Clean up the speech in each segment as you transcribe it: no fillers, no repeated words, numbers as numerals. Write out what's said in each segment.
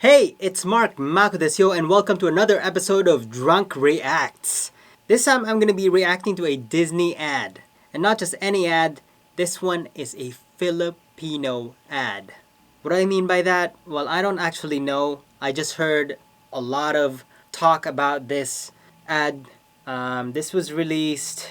Hey, it's Mark maakudesuyo and welcome to another episode of Drunk Reacts. This time I'm going to be reacting to a Disney ad. And not just any ad, this one is a Filipino ad. What do I mean by that? Well, I don't actually know. I just heard a lot of talk about this ad. This was released...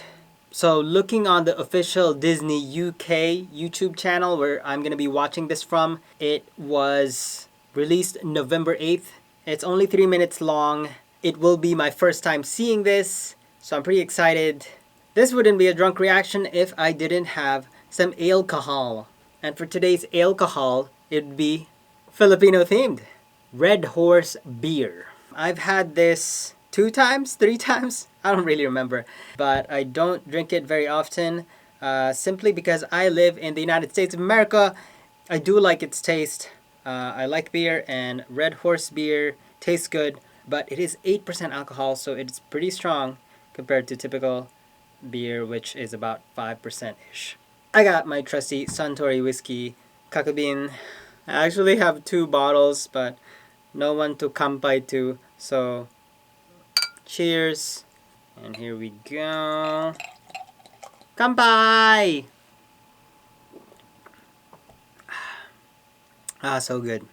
So looking on the official Disney UK YouTube channel where I'm going to be watching this from, it was released November 8th. It's only 3 minutes long. It will be my first time seeing this, so I'm pretty excited. This wouldn't be a drunk reaction if I didn't have some alcohol. And for today's alcohol, it would be Filipino themed. Red Horse beer. I've had this 2 times, 3 times. I don't really remember. But I don't drink it very often. Simply because I live in the United States of America. I do like its taste. I like beer, and Red Horse beer tastes good, but it is 8% alcohol, so it's pretty strong compared to typical beer, which is about 5%-ish. I got my trusty Suntory whiskey, kakabin. I actually have 2 bottles, but no one to kampai to, so cheers. And here we go. Kampai! So good.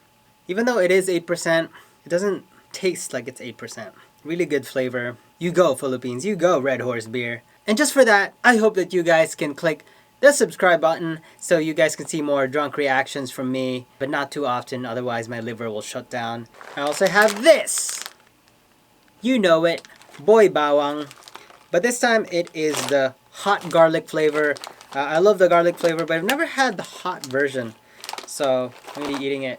Even though it is 8%, it doesn't taste like it's 8%. Really good flavor. You go, Philippines. You go, Red Horse beer. And just for that, I hope that you guys can click the subscribe button so you guys can see more drunk reactions from me, but not too often, otherwise my liver will shut down. I also have this. You know it. Boy Bawang. But this time it is the hot garlic flavor. I love the garlic flavor, but I've never had the hot version. So, I'm going to be eating it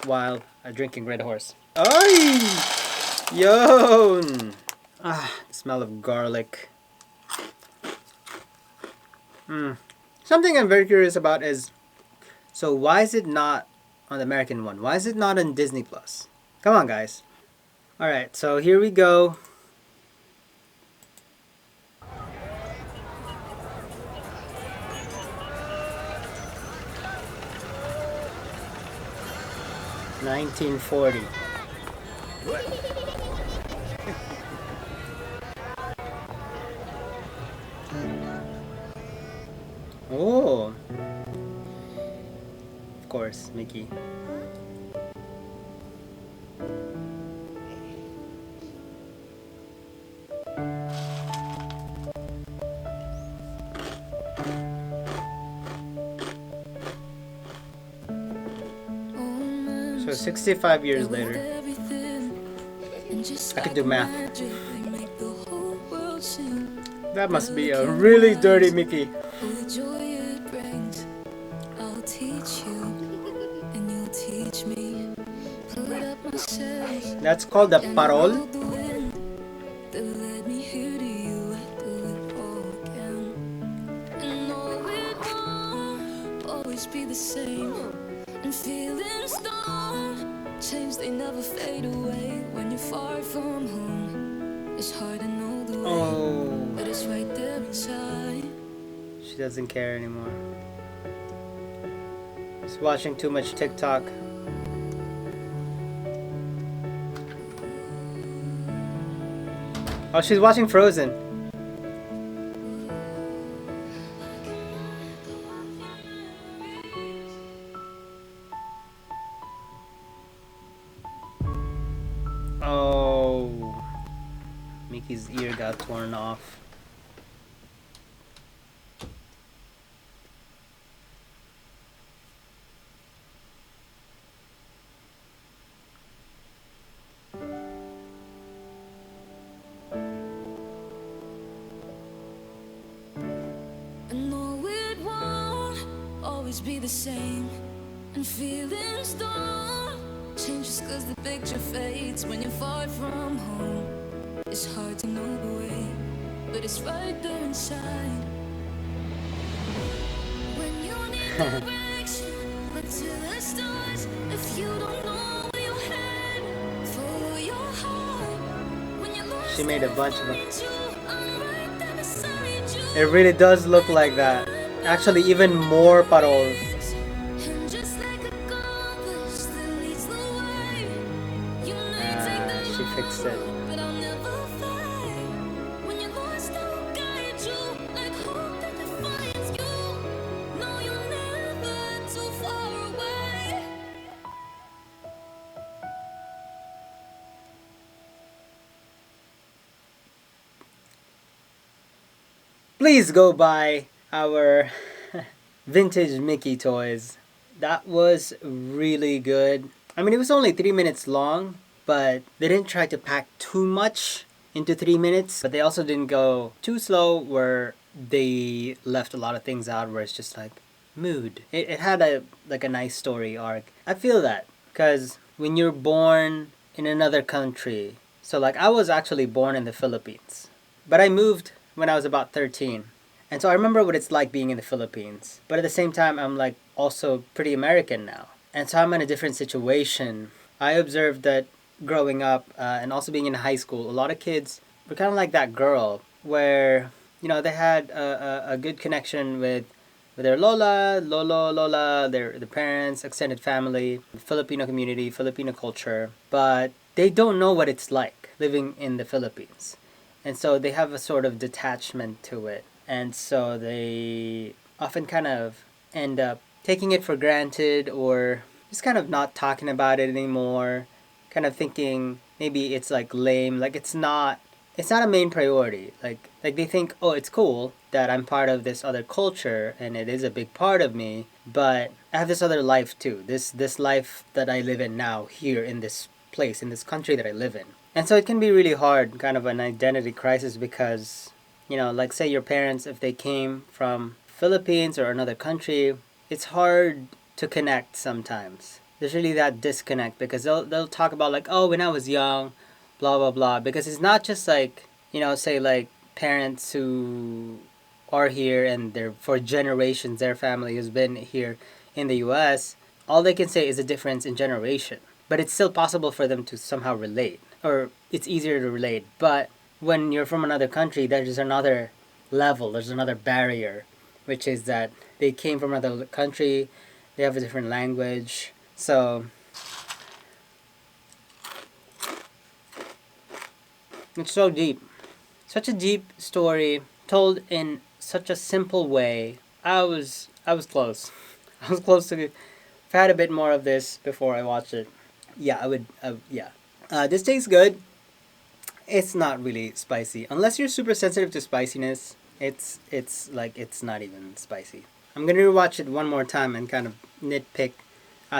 while drinking Red Horse. Ay! Yon! The smell of garlic. Something I'm very curious about is, so why is it not on the American one? Why is it not on Disney Plus? Come on, guys. Alright, so here we go. $19.40. Oh, of course, Mickey. So 65 years later, I could do math. That must be a really dirty Mickey. That's called a parol. Change, they never fade away when you're far from home. It's hard to know the way, but it's right there inside. She doesn't care anymore. She's watching too much TikTok. Oh, she's watching Frozen. Oh, Mickey's ear got torn off. I know it won't always be the same, and feelings don't change just cause the picture fades when you're far from home. It's hard to know the way, but it's right there inside. When you need direction, look to the stars. If you don't know where you're headed, follow your heart. When you're lost, She made a bunch of them. I'm right there beside you. It really does look like that. Actually, even more parols. And just like a compass that leads the way, fixed it. But I'll never fade. When you're lost, I'll guide you. Like hope that defines you. No, you're never too far away. Please go buy our vintage Mickey toys. That was really good. I mean, it was only 3 minutes long, but they didn't try to pack too much into 3 minutes, but they also didn't go too slow where they left a lot of things out where it's just like mood. It had a nice story arc. I feel that because when you're born in another country, so like I was actually born in the Philippines, but I moved when I was about 13. And so I remember what it's like being in the Philippines. But at the same time, I'm like also pretty American now. And so I'm in a different situation. I observed that growing up and also being in high school, a lot of kids were kind of like that girl where, you know, they had a good connection with their lola, their parents, extended family, Filipino community, Filipino culture. But they don't know what it's like living in the Philippines. And so they have a sort of detachment to it. And so they often kind of end up taking it for granted or just kind of not talking about it anymore. Kind of thinking maybe it's like lame, like it's not a main priority. Like they think, oh, it's cool that I'm part of this other culture and it is a big part of me, but I have this other life too. This life that I live in now here in this place, in this country that I live in. And so it can be really hard, kind of an identity crisis because, you know, like say your parents, if they came from Philippines or another country, it's hard to connect sometimes. There's really that disconnect because they'll talk about like, oh, when I was young, blah, blah, blah. Because it's not just like, you know, say like parents who are here and they're for generations, their family has been here in the US. All they can say is a difference in generation. But it's still possible for them to somehow relate. Or it's easier to relate. But when you're from another country, there's another level, there's another barrier, which is that they came from another country, they have a different language. So it's so deep. Such a deep story told in such a simple way. I was close. I was close to. If I had a bit more of this before I watched it, yeah, I would. Yeah, this tastes good. It's not really spicy unless you're super sensitive to spiciness. It's like it's not even spicy. I'm gonna rewatch it one more time and kind of nitpick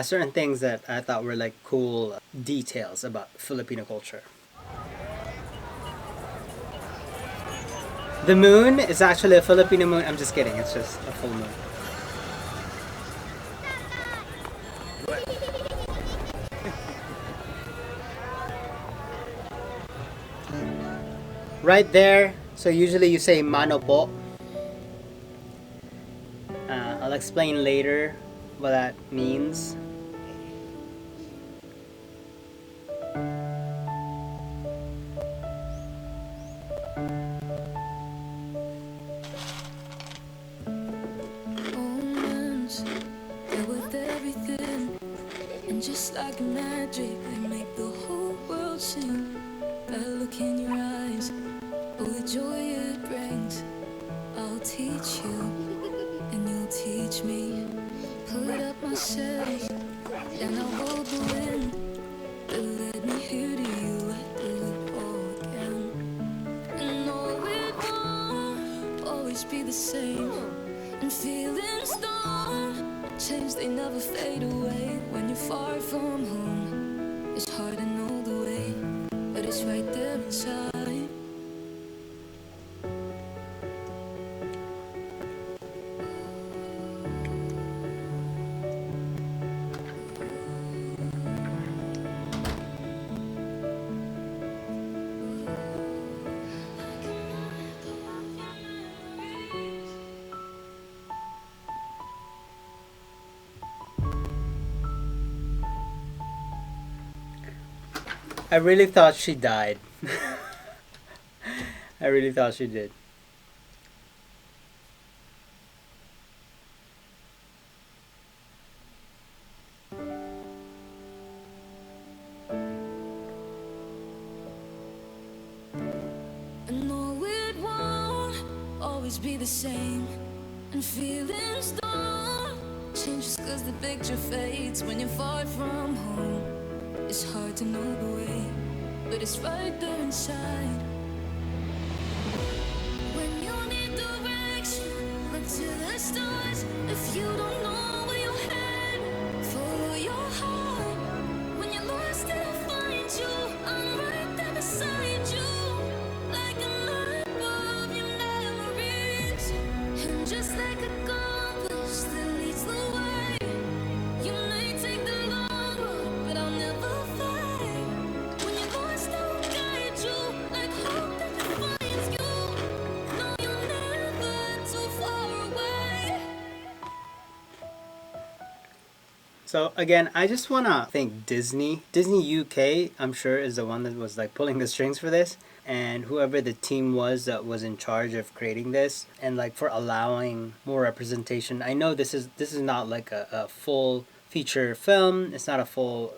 certain things that I thought were like cool details about Filipino culture. The moon is actually a Filipino moon. I'm just kidding. It's just a full moon. Right there. So usually you say mano po. I'll explain later what that means. Omens, they're worth everything. And just like magic, they make the whole world sing. That look in your eyes, oh, the joy it brings. I'll teach you, and you'll teach me. Put up my sails, and I'll hold the wind. But let me hear to you, let do it all again. And no, it won't always be the same. And feelings don't change, they never fade away. When you're far from home, it's hard to know the way, but it's right there inside. I really thought she died. I really thought she did. always be the same. And feelings don't change just cause the picture fades when you're far from home. It's hard to know the way, but it's right there inside. When you need direction, look to the stars. If you don't know where you're headed, follow your heart. When you're lost, I'll find you. I'm right there beside you, like a light above your memories. And just like a compass that leads the way, you may take the long road, but I'll never fight. When you're lost, I'll guide you, like hope that defines you. No, you're never too far away. So again, I just wanna thank Disney. Disney UK, I'm sure, is the one that was like pulling the strings for this, and whoever the team was that was in charge of creating this, and like for allowing more representation. I know this is not like a full feature film. It's not a full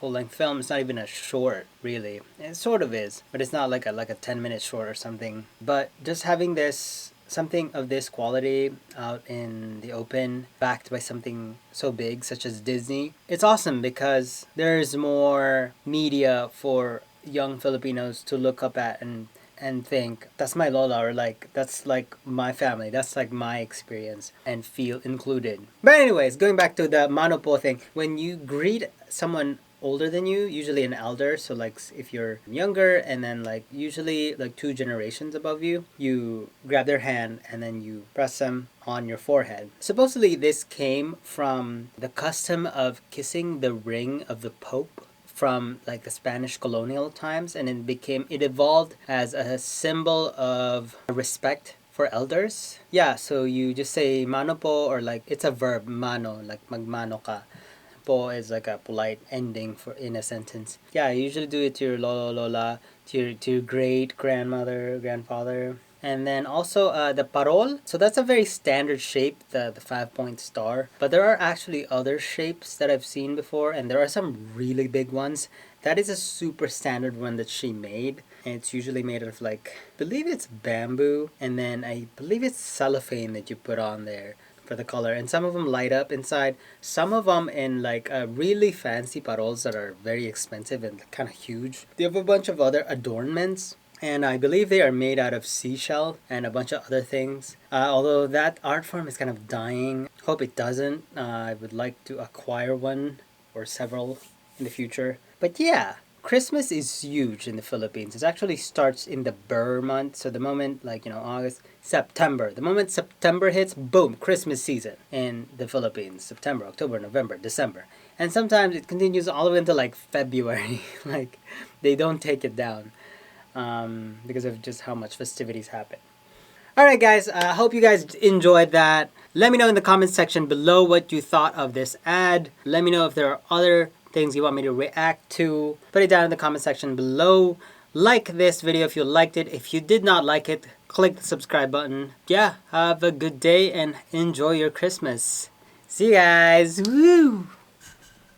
length film. It's not even a short, really. It sort of is, but it's not like a 10-minute short or something. But just having this, something of this quality out in the open, backed by something so big such as Disney, it's awesome because there's more media for young Filipinos to look up at and think, that's my lola, or like, that's like my family, that's like my experience, and feel included. But anyways, going back to the manopo thing, when you greet someone older than you, usually an elder, so like if you're younger and then like usually like 2 generations above you, you grab their hand and then you press them on your forehead. Supposedly this came from the custom of kissing the ring of the Pope from like the Spanish colonial times, and it evolved as a symbol of respect for elders. Yeah, so you just say mano po, or like it's a verb, mano, like magmano ka. Po is like a polite ending for in a sentence. Yeah, you usually do it to your lolo, lola, to your great grandmother, grandfather. And then also the parol. So that's a very standard shape, the 5-point star. But there are actually other shapes that I've seen before, and there are some really big ones. That is a super standard one that she made. And it's usually made of like, I believe it's bamboo. And then I believe it's cellophane that you put on there for the color. And some of them light up inside. Some of them in like really fancy parols that are very expensive and kind of huge. They have a bunch of other adornments. And I believe they are made out of seashell and a bunch of other things. Although that art form is kind of dying. Hope it doesn't. I would like to acquire one or several in the future. But yeah, Christmas is huge in the Philippines. It actually starts in the Burr month. So the moment, like, August, September. The moment September hits, boom, Christmas season in the Philippines. September, October, November, December. And sometimes it continues all the way until like February. Like, they don't take it down. Because of just how much festivities happen. Alright guys, I hope you guys enjoyed that. Let me know in the comments section below what you thought of this ad. Let me know if there are other things you want me to react to. Put it down in the comment section below. Like this video if you liked it. If you did not like it, click the subscribe button. Yeah, have a good day and enjoy your Christmas. See you guys. Woo!